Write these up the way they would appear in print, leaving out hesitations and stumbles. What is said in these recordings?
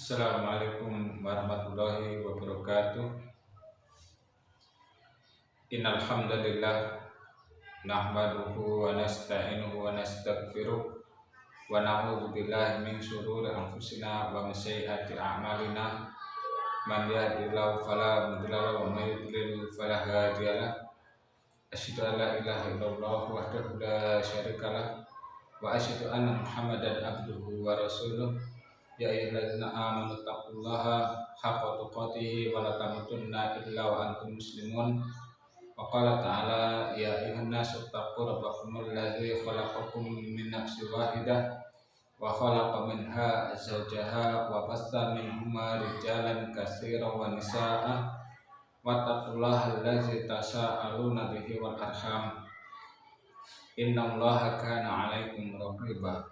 Assalamualaikum warahmatullahi wabarakatuh. Innal hamdalillah nahmaduhu wa nasta'inuhu wa nastaghfiruh wa na'udzu billahi min shururi anfusina wa min sayyiati a'malina. Man yahdihillahu fala mudilla lahu wa may yudlil fala hadiya lahu. Asyhadu an la ilaha illallah wahdahu la syarika lahu wa asyhadu anna Muhammadan abduhu wa rasuluh. Ya ayyuhalladzina amanu taqullaha haqqa tuqatih wa la tamutunna illa wa antum muslimun. Wa qala ta'ala ya ayyuhan nasu taqu rabbakumul ladzi khalaqakum min nafsin wahidah wa khalaqa minha zawjaha wa bassa minhuma rijalan katsiran wa nisaa'a wattaqullaha allazi tasaaluna bihi wal arham innallaha kana 'alaikum raqiba.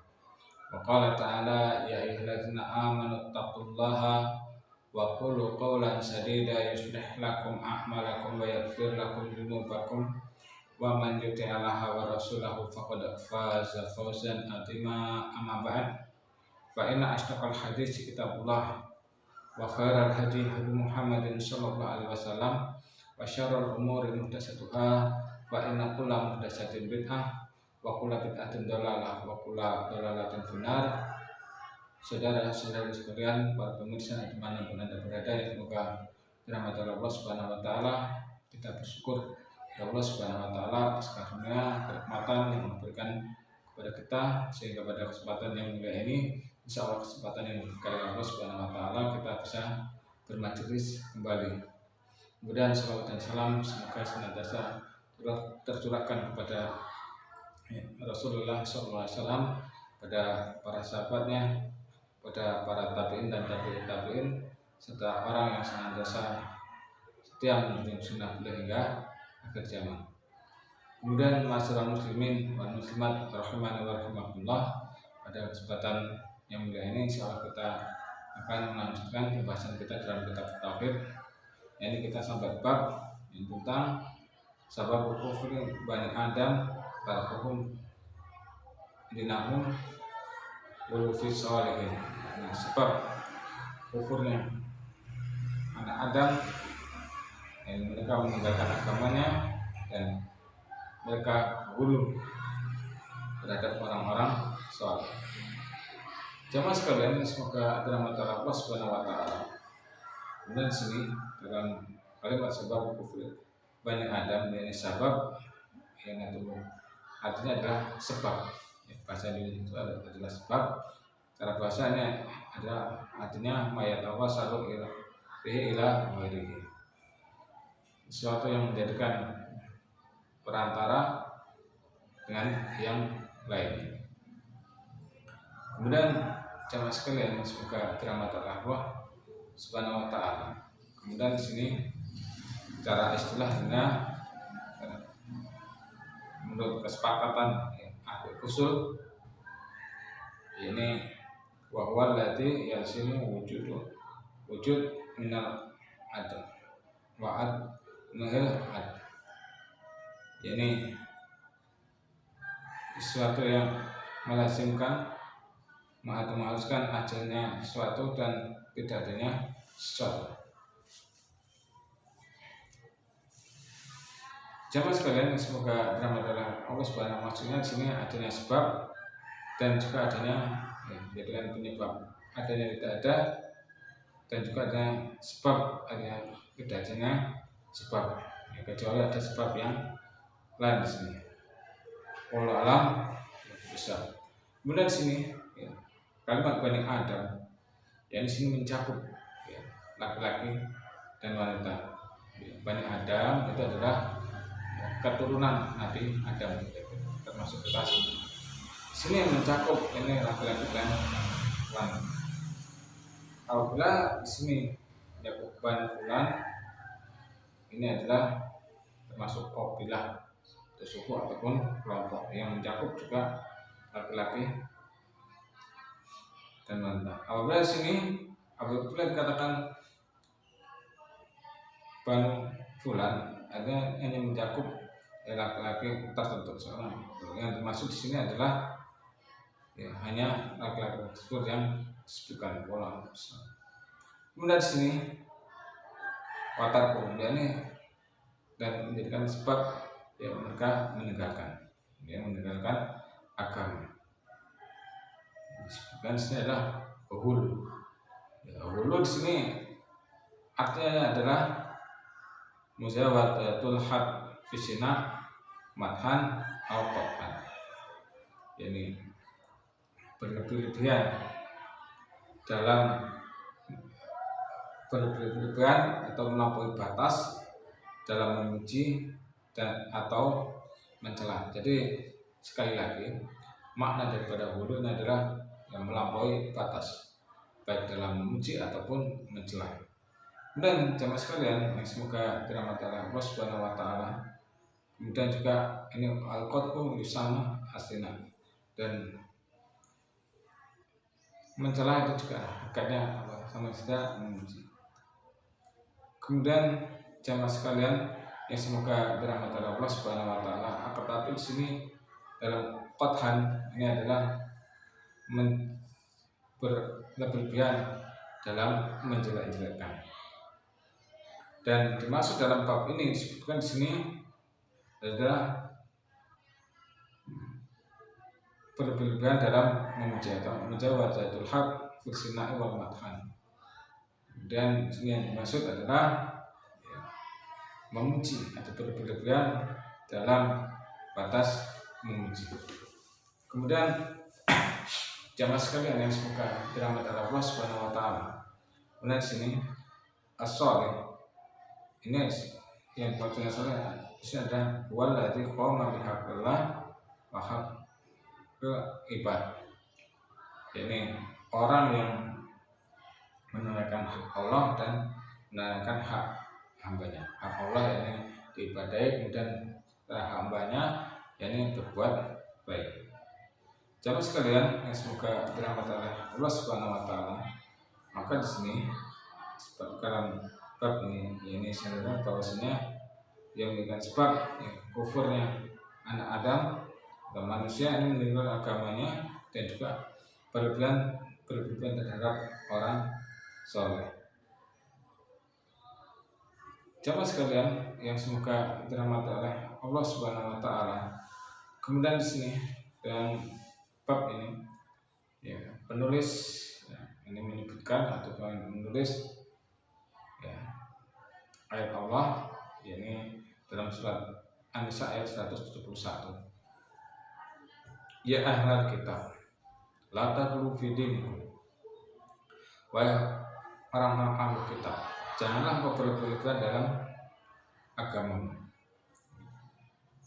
Wa qala ta'ala ya ayyuhalladzina amanu taqullaha wa qulu qawlan sadida yuslih lakum a'malakum wa yaghfir lakum dzunubakum wa man yuti'allaha wa rasulahu faqad faza fawzan 'azima. Amma ba'd, fa inna ashtaqal hadits kitabullah wa khairal hadi hadi Muhammadin sallallahu alaihi wasallam wa syarrul umuri muhdatsatuha wa inna kulla muhdatsatin bid'ah wa kullu bid'atin dhalalah wa kullu dhalalatin finnar. Saudara-saudari sekalian, para pemirsa dimanapun Anda berada, yang semoga rahmat Allah Subhanahu wa taala, kita bersyukur kepada Allah Subhanahu wa taala atas karunia kenikmatan yang memberikan kepada kita, sehingga pada kesempatan yang mulia ini, insyaallah kesempatan yang diberikan Allah Subhanahu wa taala, kita bisa bermajelis kembali. Kemudian salawat dan salam semoga senantiasa tercurahkan kepada Rasulullah SAW, pada para sahabatnya, pada para tabi'in dan tabi'in, serta orang yang senantiasa setia menunjukkan sunnah beliau hingga akhir zaman. Kemudian masyarakat muslimin dan muslimat rahimani wa rahimakumullah, pada kesempatan yang mulia ini insyaallah kita akan melanjutkan pembahasan kita dalam kitab tauhid. Ini kita sampai bab yang tentang sabab kufur Bani Adam barakuhum dinahum wulufi sholihin. Nah, sebab kufurnya anak Adam, dan mereka meninggalkan agamanya dan mereka gulu terhadap orang-orang saleh. Jamaah sekalian, semoga rahmat Allah Subhanahu wa taala. Kemudian di sini dalam kalimat sebab kufur Bani Adam, ini sabab yang artinya adalah sebab. Bahasa Indonesia itu adalah sebab. Cara bahasanya adalah artinya mayatawasalu ila ghairihi, sesuatu yang menjadikan perantara dengan yang lain. Kemudian jamaah sekalian, semoga dirahmati Allah Subhanahu wa taala. Kemudian di sini cara istilahnya menurut kesepakatan ahli usul ini wa huwa allati yalsimu wujud minal adam wa ad nahil ad. Ini sesuatu yang melazimkan, mengharuskan adanya sesuatu dan tidak adanya sesuatu. Jamaah sekalian, semoga rahmat Allah Subhanahu wa taala, di sini adanya sebab dan juga adanya dengan penyebab, adanya tidak ada dan juga ada sebab, adanya tidak adanya sebab, kecuali ada sebab yang lain di sini. Wallahu a'lam bishawab. Kemudian di sini kalimat Bani Adam yang di sini mencakup laki-laki dan wanita. Bani Adam itu adalah keturunan Nabi Adam, termasuk kita semua. Sini yang mencakup ini laki-laki dan wanita. Apabila di sini mencakup Bani Fulan, ini adalah termasuk kabilah atau suku ataupun kelompok yang mencakup juga laki-laki dan wanita. Apabila di sini apabila dikatakan Bani Fulan, ada hanya mencakup laki-laki tertentu seorang. Yang dimaksud di sini adalah hanya laki-laki tersebut yang disebutkan pola. Kemudian di sini watarkum yakni dan menjadikan sebab ya mereka meninggalkan agama. Disebutkan di sini adalah hulu. Ya, hulu di sini artinya adalah muzawadatul had fisina mathan atau qathan. Yani berlebihan atau melampaui batas dalam memuji dan atau mencela. Jadi sekali lagi makna daripada hulu adalah yang melampaui batas baik dalam memuji ataupun mencela. Dan jamaah sekalian yang semoga dirahmati oleh Allah Subhanahu wa taala. Kemudian juga ini al-qat'u yusama asina, dan mencela itu juga hakikatnya sama saja memuji. Kemudian jamaah sekalian yang semoga dirahmati oleh Allah Subhanahu wa taala, akan tapi di sini dalam qathan ini adalah berlebihan dalam menjelek-jelekkan. Dan dimaksud dalam bab ini disebutkan di sini adalah berlebihan dalam memuji atau mujawazatul haq fil sina'i wal madhan. Dan yang dimaksud adalah memuji atau berlebihan dalam batas memuji. Kemudian jamaah sekalian yang semoga dirahmati Allah Subhanahu wa taala. Kemudian di sini as-shalih ini yang bacanya soleh di sini ada waladzi qama bihaqqillah wa haqqil ibad. Ini orang yang menunaikan hak Allah dan menunaikan hak hambanya. Hak Allah yakni diibadahi, kemudian hak hambanya yakni berbuat baik. Jamaah sekalian yang semoga dirahmati oleh Allah Subhanahu wa taala, maka di sini dalam bab ini sebenarnya bahwasanya yang menjadikan sebab kufurnya anak Adam dan manusia ini meninggalkan agamanya dan juga berlebihan terhadap orang soleh. Jamaah sekalian yang semoga dirahmati oleh Allah Subhanahu wa taala. Kemudian di sini dalam bab ini ya, penulis ini menyebutkan atau menulis ayat Allah yakni dalam surat An-Nisa ayat 171. Ya ahlal kitab la taghlu fi dinikum. Wahai orang-orang ahli kitab, janganlah kau berlebihan dalam agamamu.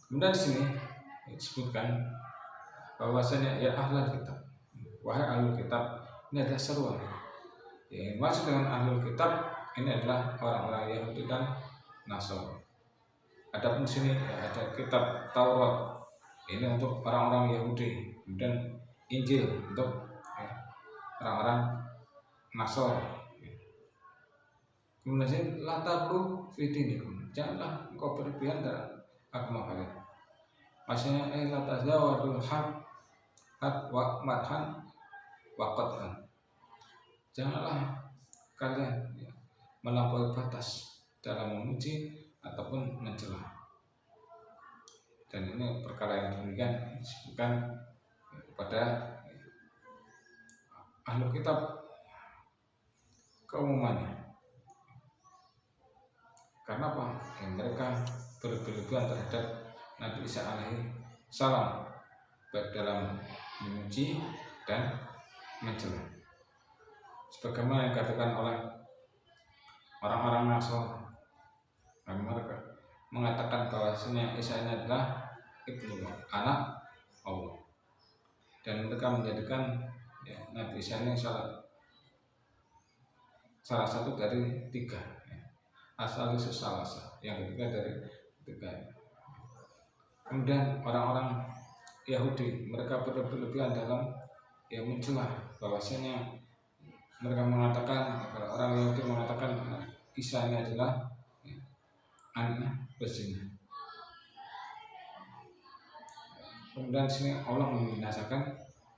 Kemudian di sini disebutkan bahwasanya ya ahlal kitab, wahai ahli kitab, ini adalah seruan. Yang maksud dengan ahli kitab ini adalah orang-orang Yahudi dan Nasrani. Adapun sini ada kitab Taurat ini untuk orang-orang Yahudi, kemudian Injil untuk orang-orang Nasrani. Kemudian sini la taghlu fi dinikum, janganlah engkau berlebihan dalam agama kalian. Maksudnya la tazawadul haq wa madhan wa qathan. Janganlah kalian melampaui batas dalam memuji ataupun mencela. Dan ini perkara yang demikian disebutkan kepada ahli kitab keumumannya. Karena apa? Mereka berlebihan terhadap Nabi Isa alaihi salam baik dalam memuji dan mencela. Sebagaimana yang dikatakan oleh orang-orang Nasrani, mereka mengatakan bahwasanya Isa ini adalah ibnu anak Allah, dan mereka menjadikan Nabi Isa ini salah satu dari tiga, asal usul salasa, yang ketiga dari tiga. Kemudian orang-orang Yahudi mereka berlebihan dalam mencela bahwasanya mereka mengatakan, orang Yahudi mengatakan Isa ini adalah anak berzina. Kemudian sini Allah membinasakan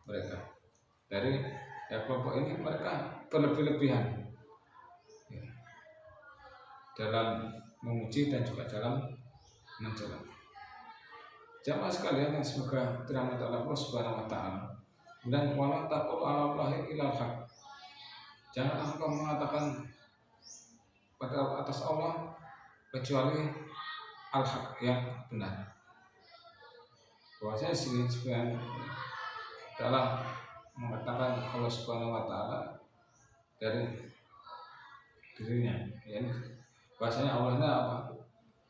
mereka dari kelompok ini. Mereka berlebihan dalam memuji dan juga dalam mencela. Jamaah sekalian yang semoga dirahmati Allah Subhanahu wa taala. Dan wala taqul 'ala Allahi illal haq. Jangan engkau mengatakan pada atas Allah kecuali al-haq, yang benar. Bahwasanya sini sebenarnya dalam mengatakan Allah Subhanahu wa taala dari dirinya, yakni bahwasanya Allah itu apa?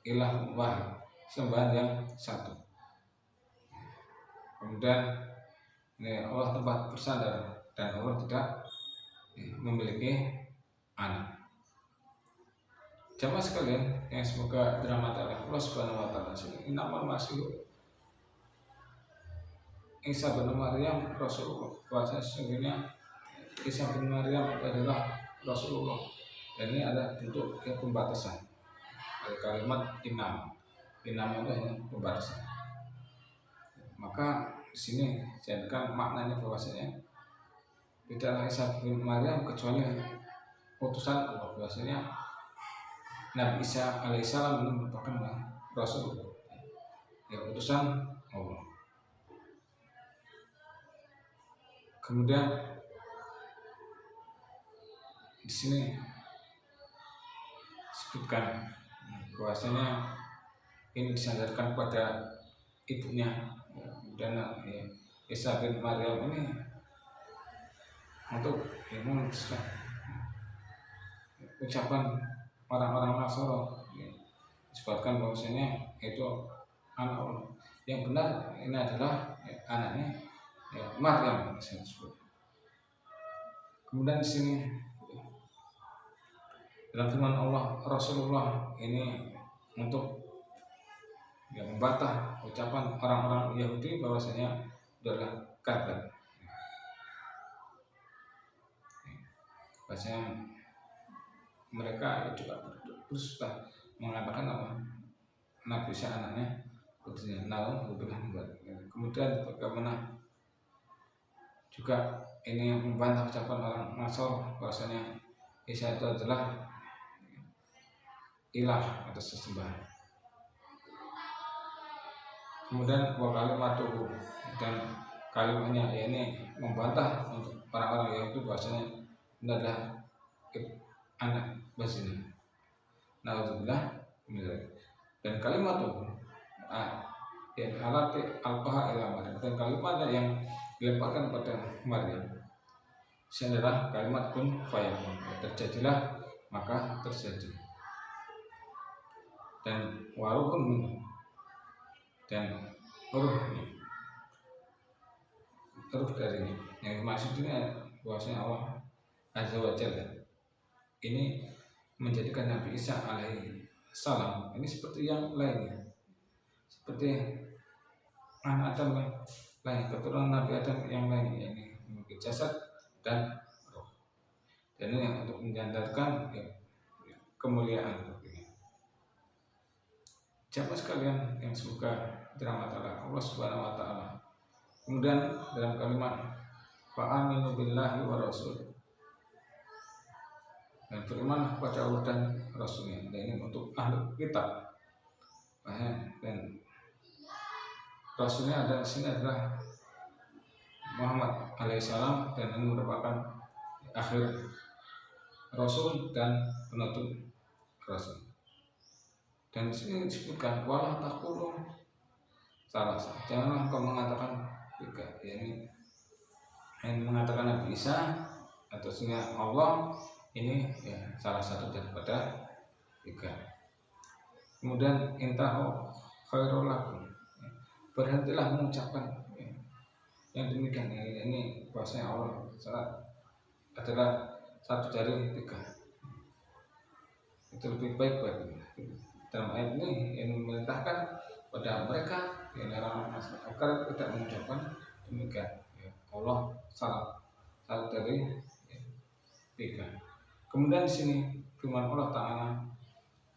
Ilah wahid, sembahan yang satu. Kemudian Allah tempat bersandar dan Allah tidak memiliki anak. Jamaah sekalian yang semoga dirahmati Allah Subhanahu wa taala, innamal masih Isa bin Maryam Rasulullah. Bahasa sesungguhnya Isa bin Maryam adalah Rasulullah. Dan ini ada bentuk pembatasan. Ada kalimat inam itu hanya pembatasan. Maka di sini jadikan maknanya bahwasanya tidaklah Isa bin Maryam kecuali utusan Allah. Bahwasanya Nabi Isa alaihissalam merupakan Rasulullah, ya, utusan Allah. Kemudian di sini disebutkan bahwasanya ini disandarkan pada ibunya, dan Isa bin Maryam ini untuk memutuskan ucapan orang-orang Nasara, disebutkan bahwasanya itu anak Allah. Yang benar ini adalah anaknya Maryam disebut. Kemudian di sini dalam firman Allah, Rasulullah ini untuk membantah ucapan orang-orang Yahudi bahwasanya adalah kadzab. Bahwasanya mereka juga bersusta mengatakan apa? Nabi Isa anaknya putrinya. Kemudian bagaimana juga ini membantah ucapan orang Nasr bahwasanya Isa itu adalah ilah atau sesembahan. Kemudian wa kalimatuhu, dan kalimatnya ini membantah untuk orang-orang Yahudi bahwasanya ini adalah anak bazina. Nauzubillah. Dan kalimatnya yang alati alqaha ila Maryam, dan kalimatnya yang dilemparkan pada Maryam ini adalah kalimat kun fayakun, terjadilah maka terjadi. Dan waruhun, dan ruh dari yang maksudnya bahwasanya Allah Azza wa Jalla ini menjadikan Nabi Isa alaihi salam ini seperti yang lainnya, seperti anak Adam yang lain, keturunan Nabi Adam yang lainnya, ini memiliki jasad dan roh. Dan ini yang untuk menyandarkan kemuliaan. Jamaah sekalian yang semoga dirahmati Allah Subhanahu wa taala. Kemudian dalam kalimat fa aminu billahi wa rasul, dan beriman kepada Allah dan Rasulnya. Dan ini untuk ahli kitab. Dan Rasulnya ada di sini adalah Muhammad alaihissalam, dan ini merupakan akhir Rasul dan penutup Rasul. Dan di sini disebutkan wala taqulu salasa. Janganlah engkau mengatakan tiga. Ini mengatakan Nabi Isa atau sehingga Allah ini salah satu daripada tiga. Kemudian intahu khairul lakum, berhentilah mengucapkan yang demikian. Ini bahasanya Allah adalah satu dari tiga, itu lebih baik bagi. Dalam ayat ini yang memerintahkan pada mereka yang orang agar tidak mengucapkan demikian. Allah satu dari tiga. Kemudian di sini firman Allah Taala,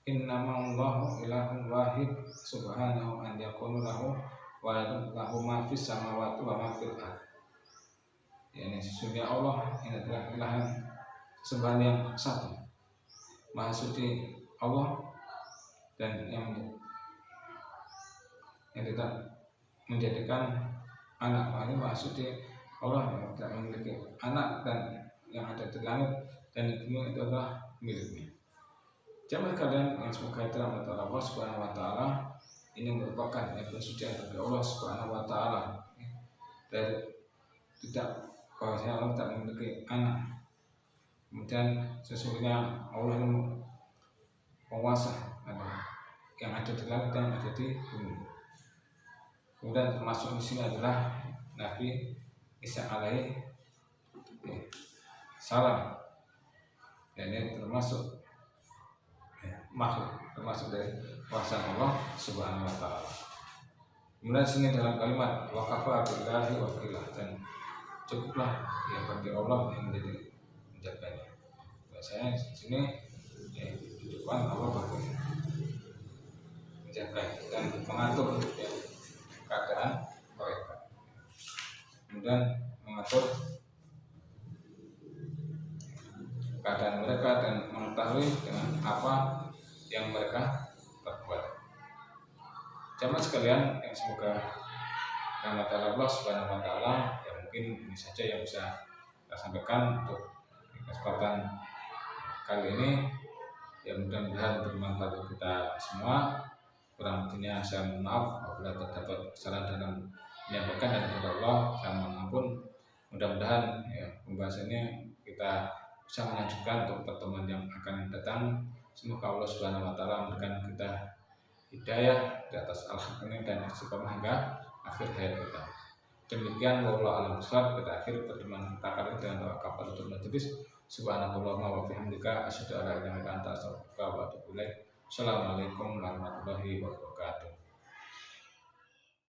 Innamallahu ilahun wahid subhanahu an yakunu lahu waladun lahu ma fis samawati wa ma fil ardh. Yani sesungguhnya Allah ini adalah ilah sembahan yang satu, maha suci Allah dan yang tidak menjadikan anak. Ini maksudnya Allah yang tidak memiliki anak dan yang ada di langit dan di bumi itu adalah miliknya. Jamaah kalian yang semoga dirahmati Allah Subhanahu wa taala, ini merupakan yang bersuci dari Allah Subhanahu wa taala. Dari tidak bahwasanya Allah tak memiliki anak. Kemudian sesungguhnya Allah yang penguasa yang ada di langit dan ada di bumi. Kemudian termasuk di sini adalah Nabi Isa alaihi salam. Dan ini termasuk makhluk, termasuk dari kuasa Allah Subhanahu wa taala. Kemudian sini dalam kalimat wa kafa billahi wakilah, dan cukuplah yang bagi Allah yang menjadi menjaganya. Biasanya di sini Tuhan Allah bagi menjaga dan mengatur keadaan mereka, kemudian mengatur keadaan mereka dan mengetahui dengan apa yang mereka perbuat. Jamaah sekalian yang semoga rahmat Allah Subhanahu wa taala, ya mungkin ini saja yang bisa kita sampaikan untuk kesempatan kali ini. Ya mudah-mudahan bermanfaat untuk kita semua. Kurang lebihnya saya mohon maaf apabila terdapat kesalahan dalam menyampaikan, dan kepada Allah saya mohon ampun. Mudah-mudahan ya, pembahasannya kita bisa melanjutkan untuk pertemuan yang akan datang. Semoga Allah Subhanahu wa taala memberikan kita hidayah di atas al-haq ini dan istiqomah hingga akhir hayat kita. Demikian wallahu a'lam bishawab. Kita akhir pertemuan kita kali dengan doa kafaratul majlis. Subhanallahumma wa bihamdika asyhadu an la ilaha illa anta astaghfiruka wa atubu ilaik. Assalamualaikum warahmatullahi wabarakatuh.